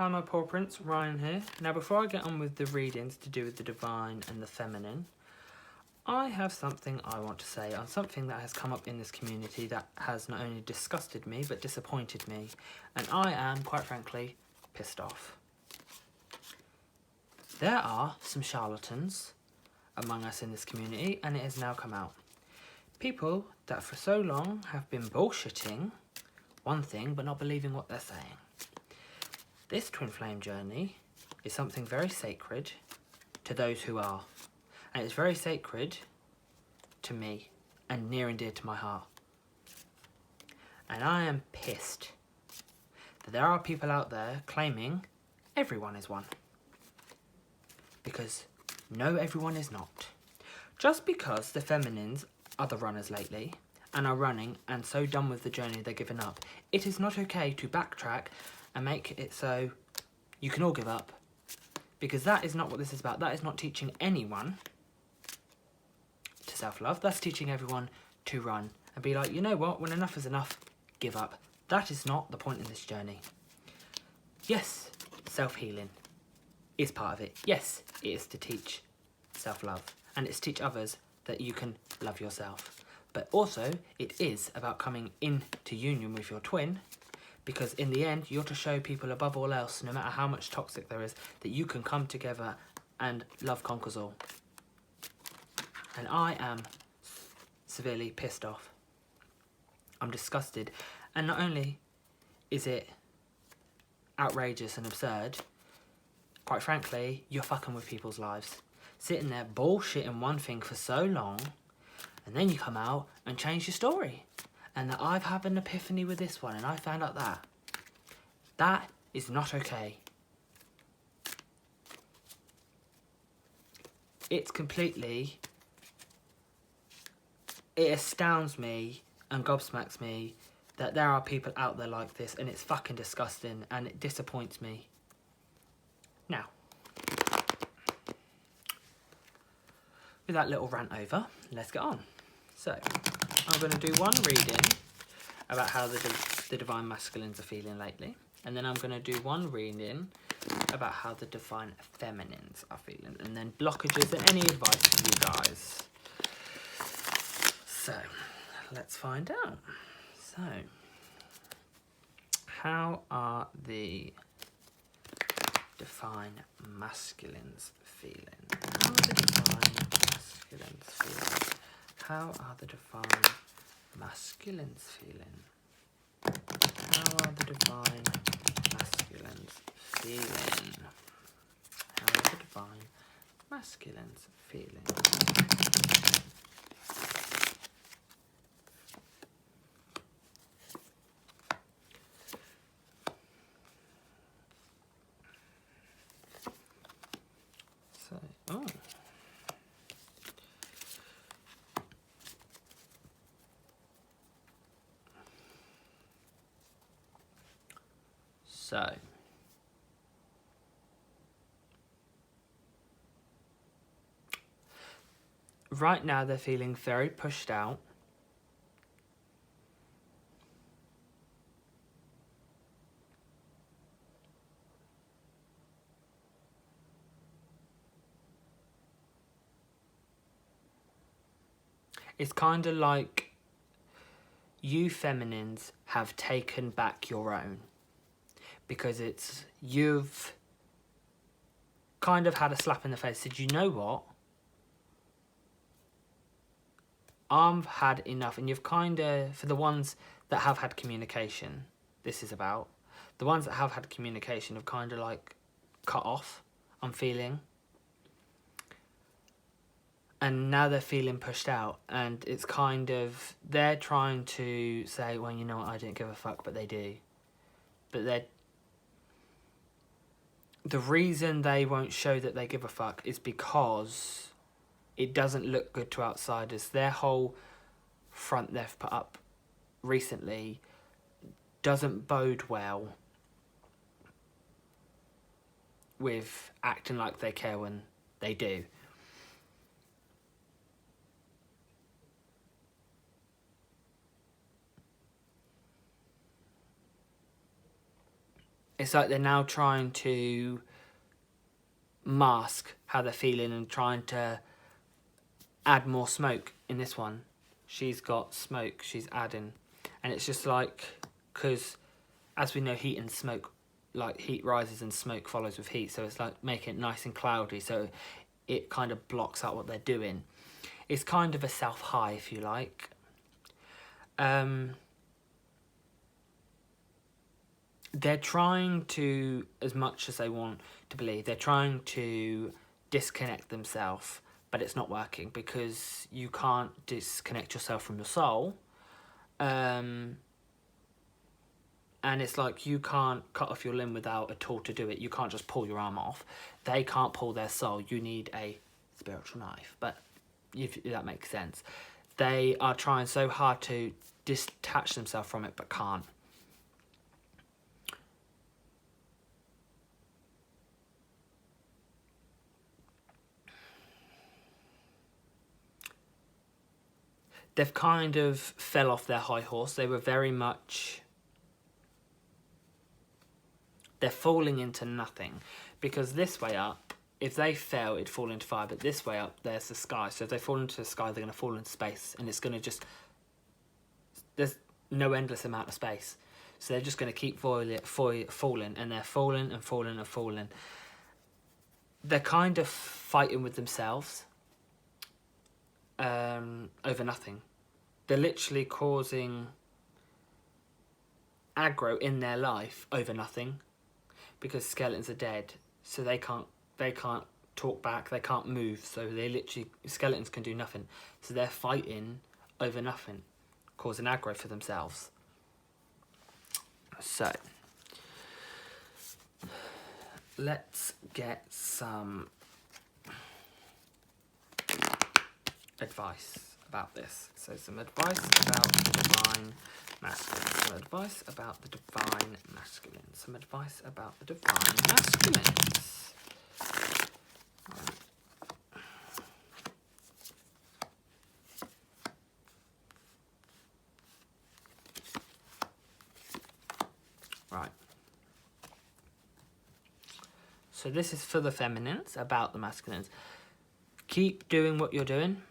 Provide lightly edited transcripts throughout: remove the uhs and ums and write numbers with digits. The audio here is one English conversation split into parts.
Hi my poor prince, Ryan here. Now before I get on with the readings to do with the divine and the feminine, I have something I want to say on something that has come up in this community that has not only disgusted me but disappointed me, and I am, quite frankly, pissed off. There are some charlatans among us in this community, and it has now come out. People that for so long have been bullshitting one thing but not believing what they're saying. This twin flame journey is something very sacred to those who are, and it's very sacred to me and near and dear to my heart. And I am pissed that there are people out there claiming everyone is one, because no, everyone is not. Just because the feminines are the runners lately and are running and so done with the journey they're giving up, it is not okay to backtrack and make it so you can all give up, because that is not what this is about. That is not teaching anyone to self-love. That's teaching everyone to run and be like, you know what, when enough is enough, give up. That is not the point in this journey. Yes, self-healing is part of it. Yes, it is to teach self-love, and it's to teach others that you can love yourself. But also, it is about coming into union with your twin, because in the end, you're to show people above all else, no matter how much toxic there is, that you can come together and love conquers all. And I am severely pissed off. I'm disgusted. And not only is it outrageous and absurd, quite frankly, you're fucking with people's lives. Sitting there bullshitting one thing for so long, and then you come out and change your story. And that I've had an epiphany with this one, and I found out that. That is not okay. It's completely... It astounds me and gobsmacks me that there are people out there like this, and it's fucking disgusting, and it disappoints me. Now, with that little rant over, let's get on. So, I'm going to do one reading about how the divine masculines are feeling lately, and then I'm going to do one reading about how the divine feminines are feeling, and then blockages and any advice for you guys. So, let's find out. So, how are the divine masculines feeling? How are the divine masculines feeling? How are the divine masculines feeling? How are the divine masculines feeling? How are the divine masculines feeling? So, oh. So, right now they're feeling very pushed out. It's kind of like you feminines have taken back your own. Because it's, you've kind of had a slap in the face, said, you know what? I've had enough. And you've kind of, for the ones that have had communication, this is about, the ones that have had communication have kind of like cut off, I'm feeling. And now they're feeling pushed out, and it's kind of, they're trying to say, well, you know what, I don't give a fuck, but they do. But they're, the reason they won't show that they give a fuck is because it doesn't look good to outsiders. Their whole front they've put up recently doesn't bode well with acting like they care when they do. It's like they're now trying to mask how they're feeling and trying to add more smoke in this one. She's got smoke, she's adding. And it's just like, because as we know, heat and smoke, like heat rises and smoke follows with heat. So it's like making it nice and cloudy. So it kind of blocks out what they're doing. It's kind of a self-high, if you like. They're trying to, as much as they want to believe, they're trying to disconnect themselves, but it's not working because you can't disconnect yourself from your soul. And it's like you can't cut off your limb without a tool to do it. You can't just pull your arm off. They can't pull their soul. You need a spiritual knife. But if that makes sense. They are trying so hard to detach themselves from it, but can't. They've kind of fell off their high horse. They were very much... They're falling into nothing. Because this way up, if they fell, it'd fall into fire. But this way up, there's the sky. So if they fall into the sky, they're going to fall into space. And it's going to just... There's no endless amount of space. So they're just going to keep falling. And they're falling and falling and falling. They're kind of fighting with themselves. Over nothing. They're literally causing aggro in their life over nothing, because skeletons are dead, so they can't talk back, they can't move, so skeletons can do nothing, so they're fighting over nothing, causing aggro for themselves. So let's get some advice about this. So some advice about the divine masculine. Some advice about the divine masculine. Some advice about the divine masculines. Right. So this is for the feminines, about the masculines. Keep doing what you're doing.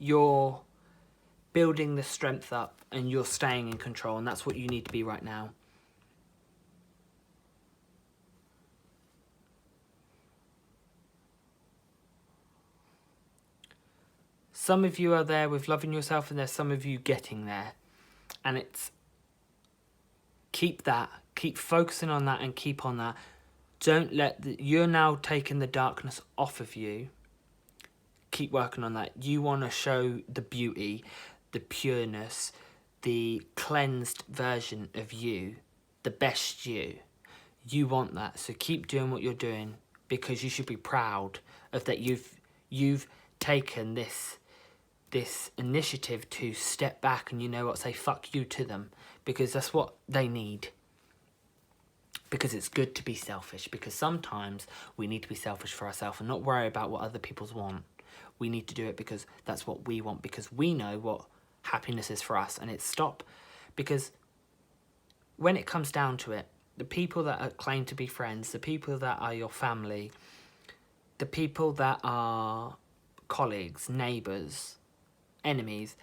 You're building the strength up and you're staying in control, and that's what you need to be right now. Some of you are there with loving yourself, and there's some of you getting there. And it's keep focusing on that and keep on that. Don't let you're now taking the darkness off of you. Keep working on that. You want to show the beauty, the pureness, the cleansed version of you, the best you. You want that, so keep doing what you're doing, because you should be proud of that. You've taken this initiative to step back and, you know what, say fuck you to them, because that's what they need. Because it's good to be selfish, because sometimes we need to be selfish for ourselves and not worry about what other people's want. We need to do it because that's what we want, because we know what happiness is for us. And it's because when it comes down to it, the people that claim to be friends, the people that are your family, the people that are colleagues, neighbours, enemies,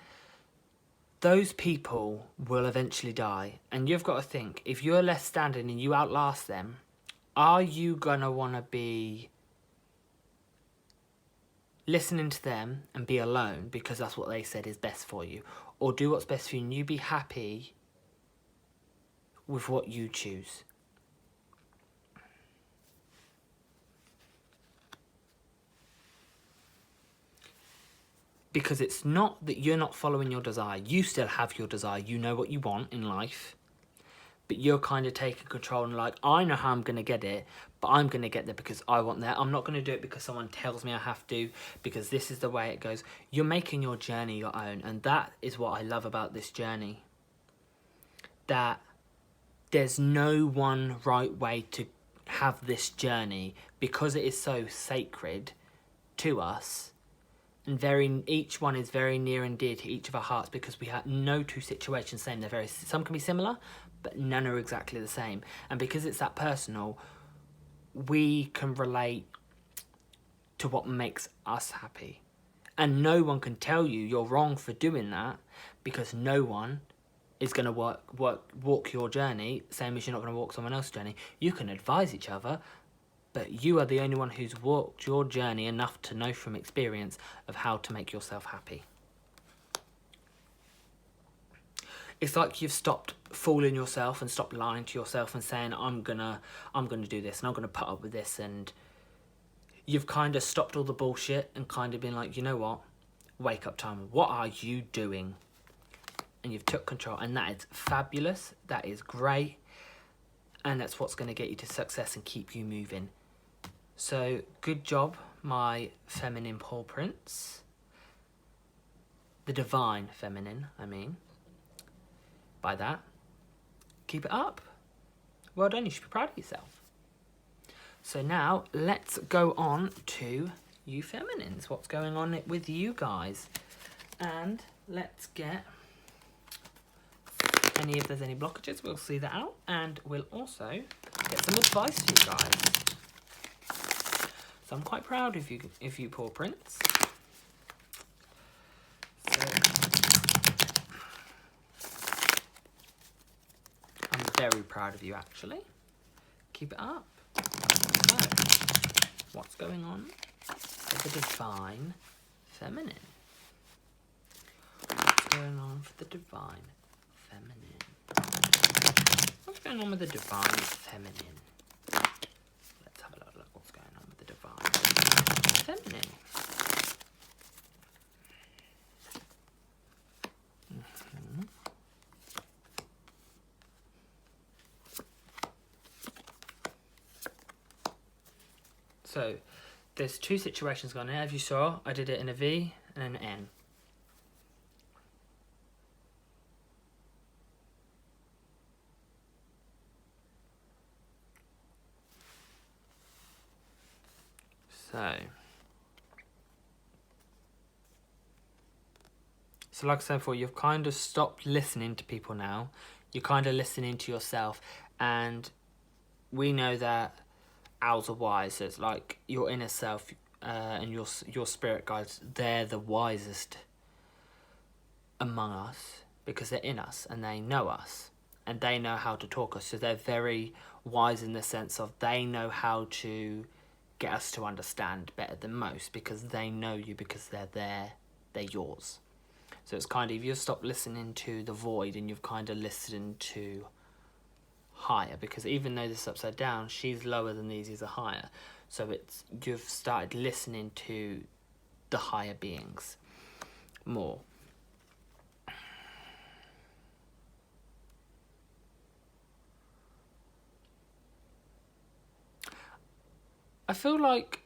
those people will eventually die. And you've got to think, if you're left standing and you outlast them, are you going to want to be listening to them and be alone because that's what they said is best for you? Or do what's best for you and you be happy with what you choose? Because it's not that you're not following your desire. You still have your desire. You know what you want in life. But you're kind of taking control and like, I know how I'm going to get it, but I'm going to get there because I want that. I'm not going to do it because someone tells me I have to, because this is the way it goes. You're making your journey your own. And that is what I love about this journey. That there's no one right way to have this journey, because it is so sacred to us. And each one is very near and dear to each of our hearts, because we have no two situations the same. Some can be similar, but none are exactly the same. And because it's that personal, we can relate to what makes us happy. And no one can tell you you're wrong for doing that, because no one is going to walk your journey, same as you're not going to walk someone else's journey. You can advise each other, but you are the only one who's walked your journey enough to know from experience of how to make yourself happy. It's like you've stopped fooling yourself and stopped lying to yourself and saying, I'm gonna do this and I'm gonna put up with this, and you've kind of stopped all the bullshit and kind of been like, you know what? Wake up time. What are you doing? And you've took control, and that is fabulous. That is great. And that's what's going to get you to success and keep you moving. So good job, my feminine paw prints. The divine feminine, I mean. By that, keep it up. Well done, you should be proud of yourself. So now let's go on to you feminines. What's going on with you guys? And let's get if there's any blockages, we'll see that out, and we'll also get some advice to you guys. So I'm quite proud of you paw prints. So I'm very proud of you, actually. Keep it up. So, what's going on with the divine feminine? What's going on for the divine feminine? What's going on with the divine feminine? Let's have a look. What's going on with the divine feminine? So, there's two situations going on. As you saw, I did it in a V and an N. So like I said before, you've kind of stopped listening to people now. You're kind of listening to yourself, and we know that owls are wise. So it's like your inner self and your spirit guides. They're the wisest among us because they're in us and they know us and they know how to talk us. So they're very wise in the sense of they know how to get us to understand better than most because they know you, because they're there, they're yours. So it's kind of, you've stopped listening to the void and you've kind of listened to higher, because even though this is upside down, she's lower than these are higher. So it's, you've started listening to the higher beings more. I feel like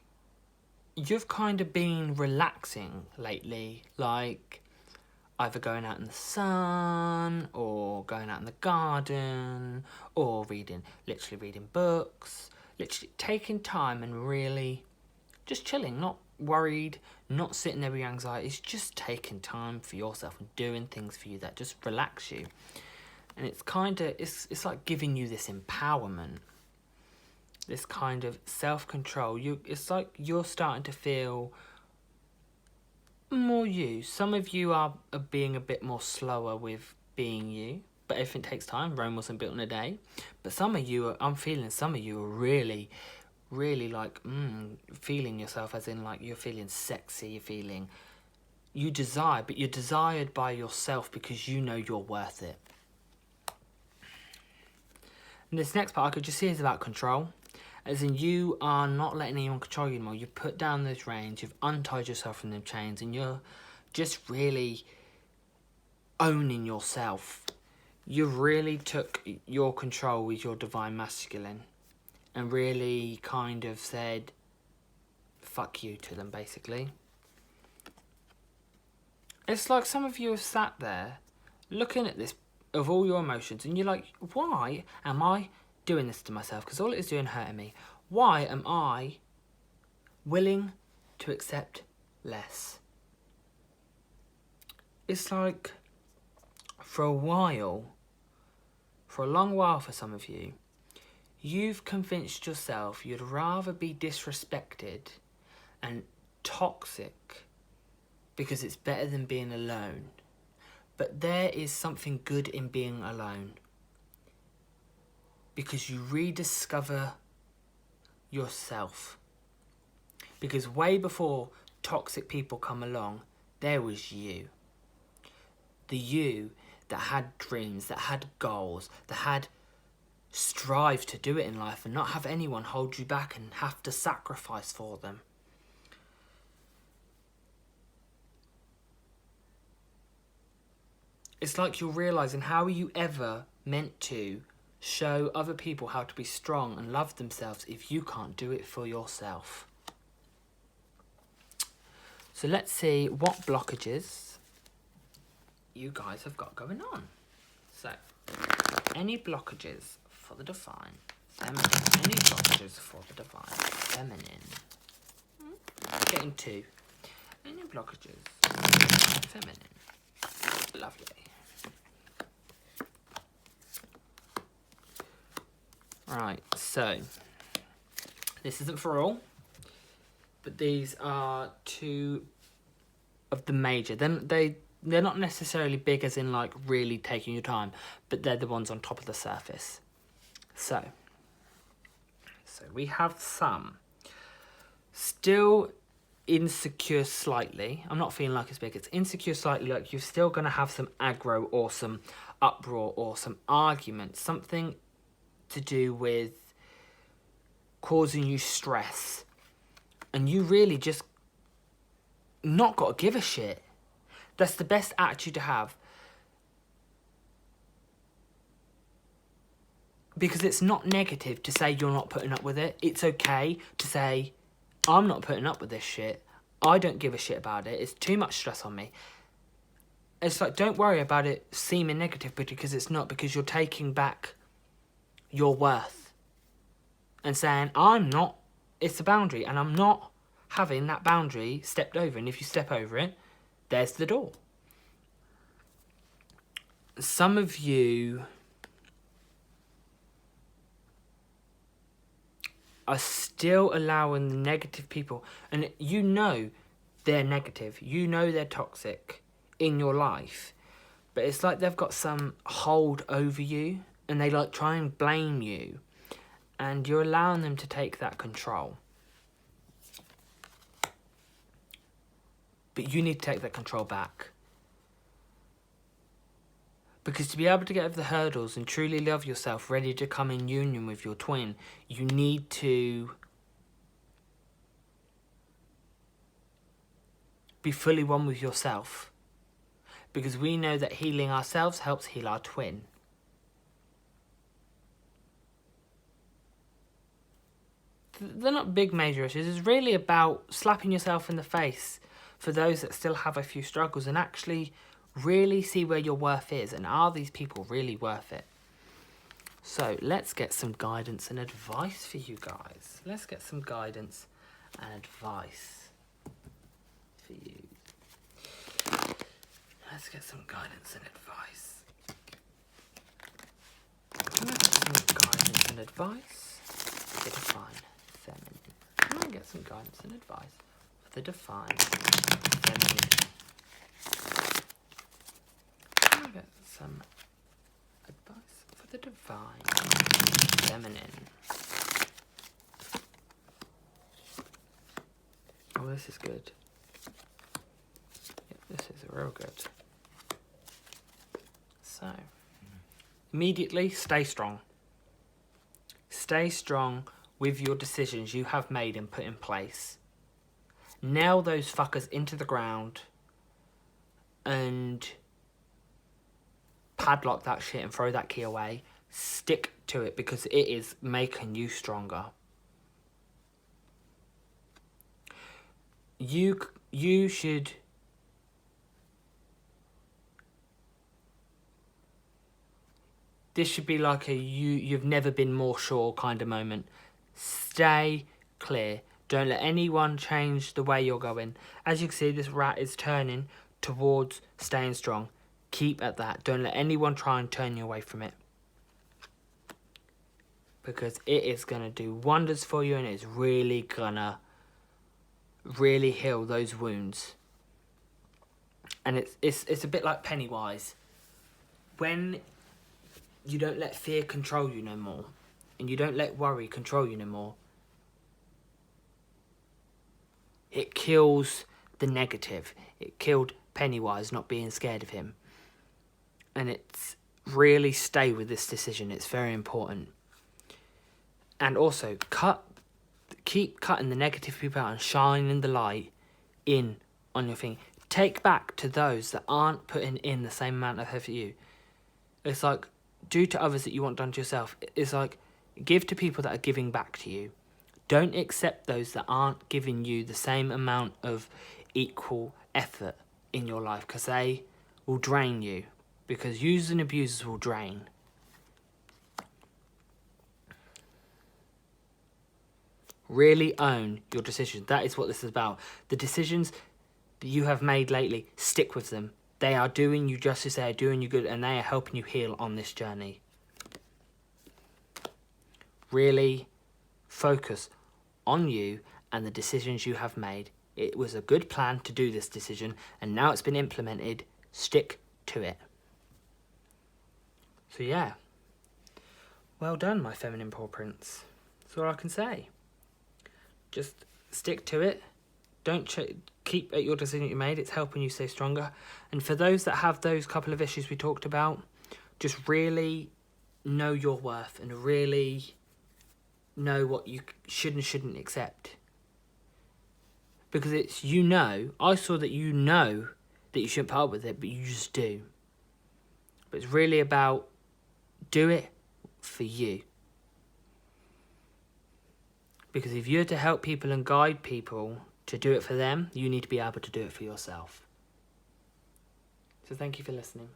you've kind of been relaxing lately, like either going out in the sun or going out in the garden or literally reading books, literally taking time and really just chilling, not worried, not sitting there with anxiety. It's just taking time for yourself and doing things for you that just relax you. And it's kind of, it's like giving you this empowerment, this kind of self-control. It's like you're starting to feel more you. Some of you are being a bit more slower with being you, but everything takes time. Rome wasn't built in a day. But some of you, I'm feeling some of you are really, really like, feeling yourself, as in like you're feeling sexy, you desire, but you're desired by yourself because you know you're worth it. And this next part I could just see is about control. As in, you are not letting anyone control you anymore. You've put down those reins, you've untied yourself from them chains, and you're just really owning yourself. You've really took your control with your divine masculine and really kind of said, fuck you to them, basically. It's like some of you have sat there looking at this, of all your emotions, and you're like, why am I doing this to myself? Because all it is doing hurting me. Why am I willing to accept less? It's like, for a while, for a long while for some of you, you've convinced yourself you'd rather be disrespected and toxic because it's better than being alone. But there is something good in being alone, because you rediscover yourself. Because way before toxic people come along, there was you. The you that had dreams, that had goals, that had strive to do it in life and not have anyone hold you back and have to sacrifice for them. It's like you're realising, how are you ever meant to show other people how to be strong and love themselves if you can't do it for yourself? So let's see what blockages you guys have got going on. So, any blockages for the divine feminine? Any blockages for the divine feminine? Getting two. Any blockages feminine? Lovely. Right, so this isn't for all, but these are two of the major. Then they're not necessarily big as in like really taking your time, but they're the ones on top of the surface. So we have some still insecure slightly. I'm not feeling like it's big. It's insecure slightly, like you're still going to have some aggro or some uproar or some argument. Something to do with causing you stress. And you really just not got to give a shit. That's the best attitude to have. Because it's not negative to say you're not putting up with it. It's okay to say, I'm not putting up with this shit. I don't give a shit about it. It's too much stress on me. It's like, don't worry about it seeming negative, because it's not, because you're taking back your worth and saying, I'm not, it's a boundary and I'm not having that boundary stepped over. And if you step over it, there's the door. Some of you are still allowing the negative people, and you know they're negative, you know they're toxic in your life, but it's like they've got some hold over you and they like try and blame you, and you're allowing them to take that control. But you need to take that control back. Because to be able to get over the hurdles and truly love yourself, ready to come in union with your twin, you need to be fully one with yourself. Because we know that healing ourselves helps heal our twin. They're not big major issues. It's really about slapping yourself in the face for those that still have a few struggles, and actually really see where your worth is, and are these people really worth it? So let's get some guidance and advice for you guys. Let's get some guidance and advice for you. Let's get some guidance and advice. Let's get some guidance and advice for the divine feminine. Can I get some guidance and advice for the divine feminine? Can I get some advice for the divine feminine? Oh, this is good. Yeah, this is real good. So, immediately, stay strong. Stay strong with your decisions you have made and put in place. Nail those fuckers into the ground and padlock that shit and throw that key away. Stick to it, because it is making you stronger. You should this should be like a you've never been more sure kind of moment. Stay clear. Don't let anyone change the way you're going. As you can see, this rat is turning towards staying strong. Keep at that. Don't let anyone try and turn you away from it. because it is going to do wonders for you, and it's really gonna heal those wounds. And it's a bit like Pennywise. When you don't let fear control you no more, and you don't let worry control you no more, it kills the negative. It killed Pennywise not being scared of him. And it's really stay with this decision. It's very important. And also keep cutting the negative people out and shining the light in on your thing. Take back to those that aren't putting in the same amount of effort you. It's like, do to others that you want done to yourself. It's like, give to people that are giving back to you. Don't accept those that aren't giving you the same amount of equal effort in your life, because they will drain you. Because users and abusers will drain. Really own your decisions. That is what this is about. The decisions that you have made lately, stick with them. They are doing you justice, they are doing you good, and they are helping you heal on this journey. Really focus on you and the decisions you have made. It was a good plan to do this decision, and now it's been implemented. Stick to it. So yeah, well done, my feminine paw prints. That's all I can say. Just stick to it. Don't keep at your decision you made. It's helping you stay stronger. And for those that have those couple of issues we talked about, just really know your worth and really know what you should and shouldn't accept. Because it's, I saw that you know that you shouldn't put up with it, but you just do. But it's really about do it for you. Because if you're to help people and guide people to do it for them, you need to be able to do it for yourself. So thank you for listening.